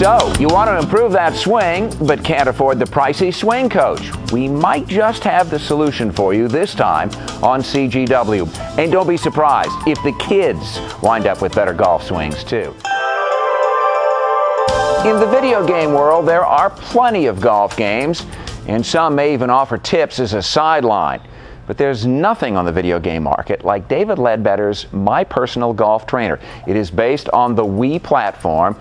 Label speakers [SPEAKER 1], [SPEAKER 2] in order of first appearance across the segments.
[SPEAKER 1] So, you want to improve that swing, but can't afford the pricey swing coach. We might just have the solution for you this time on CGW. And don't be surprised if the kids wind up with better golf swings, too. In the video game world, there are plenty of golf games, and some may even offer tips as a sideline. But there's nothing on the video game market like David Leadbetter's My Personal Golf Trainer. It is based on the Wii platform,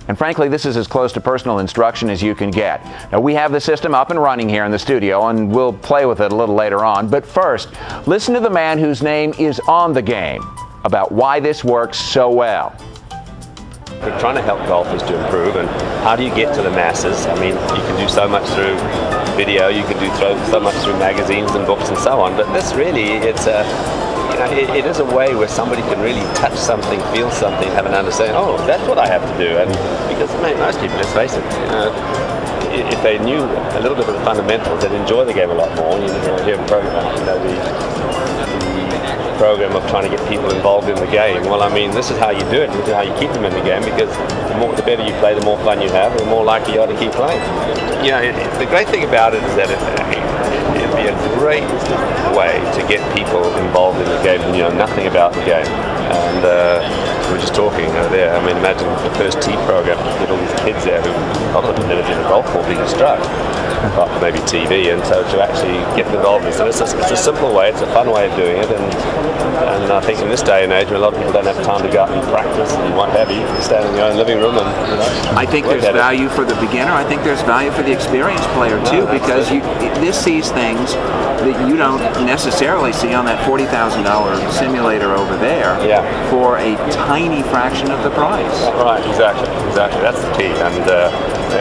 [SPEAKER 1] and frankly, this is as close to personal instruction as you can get. Now, we have the system up and running here in the studio, and we'll play with it a little later on. But first, listen to the man whose name is on the game about why this works so well.
[SPEAKER 2] We're trying to help golfers to improve, and how do you get to the masses? I mean, you can do so much through video, you can do so much through magazines and books and so on, but this really, it's a, it is a way where somebody can really touch something, feel something, have an understanding, oh, that's what I have to do. And because most people, let's face it, if they knew a little bit of the fundamentals, they'd enjoy the game a lot more. You hear the program of trying to get people involved in the game. Well, I mean, this is how you do it. This is how you keep them in the game, because the better you play, the more fun you have, the more likely you are to keep playing. You know, the great thing about it is that it'd be a great way to get people involved in the game who know nothing about the game. And we were just talking there. I mean, imagine the first tee program, with all these kids there who probably never been in a golf ball being struck, apart from maybe TV, and so to actually get involved in it. So it's a simple way, it's a fun way of doing it, and I think in this day and age, where a lot of people don't have time to go out and practice and what have you, stand in your own living room and
[SPEAKER 1] I think there's value for the beginner. I think there's value for the experienced player too, because this sees things that you don't necessarily see on that $40,000 simulator over there for a tiny fraction of the price.
[SPEAKER 2] Right, exactly. That's the key, and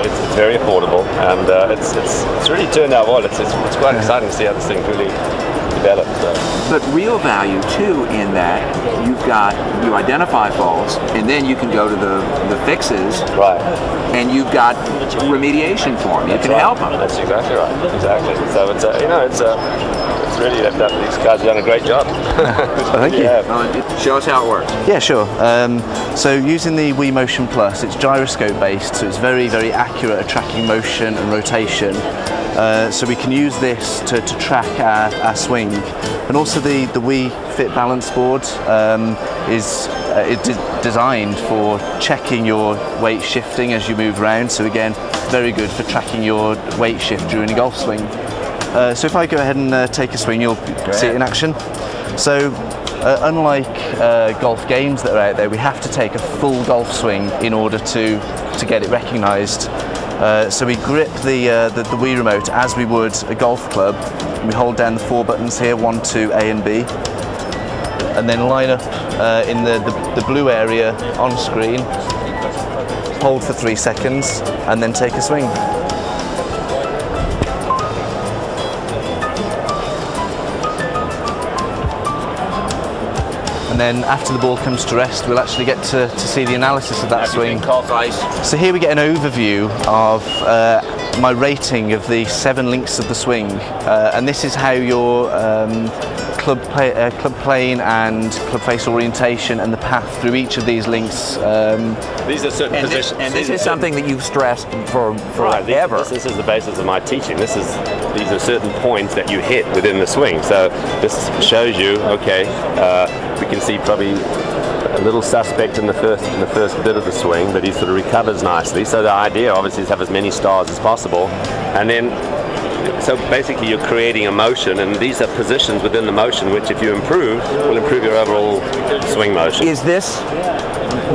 [SPEAKER 2] it's very affordable, and it's really turned out well. It's quite exciting to see how this thing really develops.
[SPEAKER 1] But real value too, in that you identify faults, and then you can go to the fixes,
[SPEAKER 2] right? And
[SPEAKER 1] you've got remediation for them. You can help them.
[SPEAKER 2] That's exactly right. Exactly. So it's really these guys have done a great job.
[SPEAKER 3] Thank you.
[SPEAKER 1] Show us how it works.
[SPEAKER 3] Yeah, sure. So using the Wii Motion Plus, it's gyroscope based, so it's very, very accurate at tracking motion and rotation. So we can use this to track our swing. And also the Wii Fit Balance Board is designed for checking your weight shifting as you move around. So again, very good for tracking your weight shift during a golf swing. So if I go ahead and take a swing, you'll see it in action. So unlike golf games that are out there, we have to take a full golf swing in order to get it recognised. So we grip the Wii remote as we would a golf club. We hold down the 4 buttons here, 1, 2, A and B, and then line up in the blue area on screen, hold for 3 seconds, and then take a swing. And then after the ball comes to rest, we'll actually get to see the analysis of that swing. So here we get an overview of my rating of the 7 links of the swing, and this is how your club plane and club face orientation and the path through each of these links.
[SPEAKER 2] These are certain positions.
[SPEAKER 1] And this is something that you've stressed forever.
[SPEAKER 2] This is the basis of my teaching. These are certain points that you hit within the swing. So this shows you, okay, we can see probably a little suspect in the first bit of the swing, but he sort of recovers nicely. So the idea obviously is to have as many stars as possible, and then so basically you're creating a motion, and these are positions within the motion which, if you improve, will improve your overall swing motion.
[SPEAKER 1] Is this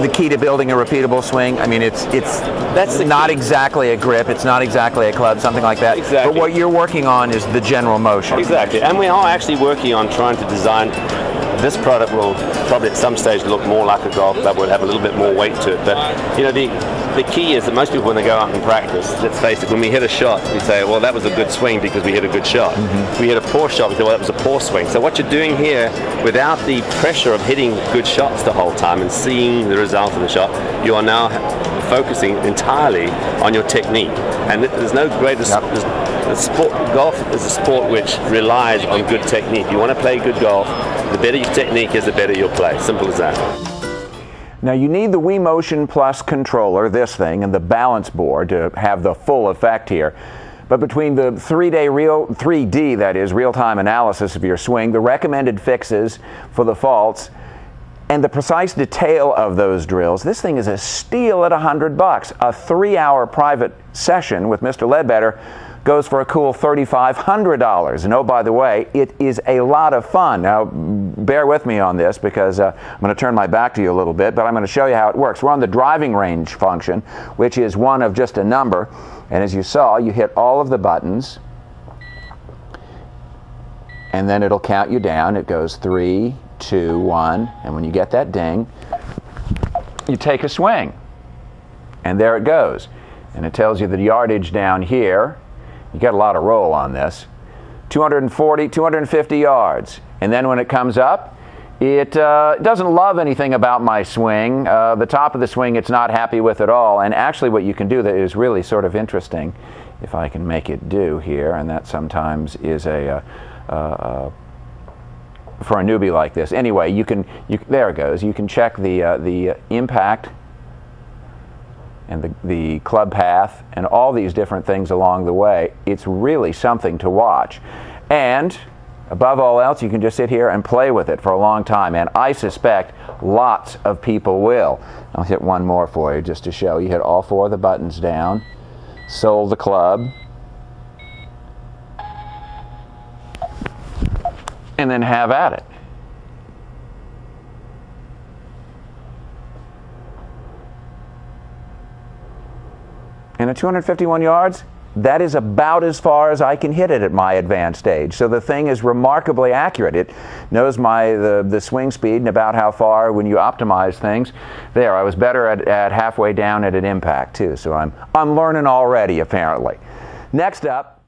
[SPEAKER 1] the key to building a repeatable swing? I mean, that's not exactly a grip, it's not exactly a club, something like that.
[SPEAKER 2] Exactly.
[SPEAKER 1] But what you're working on is the general motion.
[SPEAKER 2] Exactly, and we are actually working on trying to design. This product will probably at some stage look more like a golf club, will have a little bit more weight to it. But the key is that most people, when they go out and practice, let's face it, when we hit a shot, we say, well, that was a good swing because we hit a good shot. If we hit a poor shot, we say, well, that was a poor swing. So what you're doing here, without the pressure of hitting good shots the whole time and seeing the result of the shot, you are now focusing entirely on your technique. And there's no greater golf is a sport which relies on good technique. You want to play good golf, the better your technique is, the better you'll play. Simple as that.
[SPEAKER 1] Now you need the Wii Motion Plus controller, this thing, and the balance board to have the full effect here. But between the 3D, that is, real-time analysis of your swing, the recommended fixes for the faults, and the precise detail of those drills, this thing is a steal at $100. A 3-hour private session with Mr. Leadbetter goes for a cool $3,500. And oh, by the way, it is a lot of fun. Now, bear with me on this because I'm going to turn my back to you a little bit, but I'm going to show you how it works. We're on the driving range function, which is one of just a number. And as you saw, you hit all of the buttons, and then it'll count you down. It goes 3, 2, 1, and when you get that ding, you take a swing. And there it goes. And it tells you the yardage down here. You get a lot of roll on this. 240, 250 yards. And then when it comes up, it doesn't love anything about my swing. The top of the swing it's not happy with at all. And actually what you can do that is really sort of interesting, if I can make it do here, and that sometimes is a for a newbie like this. Anyway, there it goes. You can check the impact and the club path and all these different things along the way. It's really something to watch. And above all else, you can just sit here and play with it for a long time, and I suspect lots of people will. I'll hit one more for you just to show. You hit all 4 of the buttons down, sold the club, and then have at it. And at 251 yards, that is about as far as I can hit it at my advanced stage. So the thing is remarkably accurate. It knows the swing speed and about how far when you optimize things. There, I was better at halfway down at an impact too. So I'm learning already, apparently. Next up,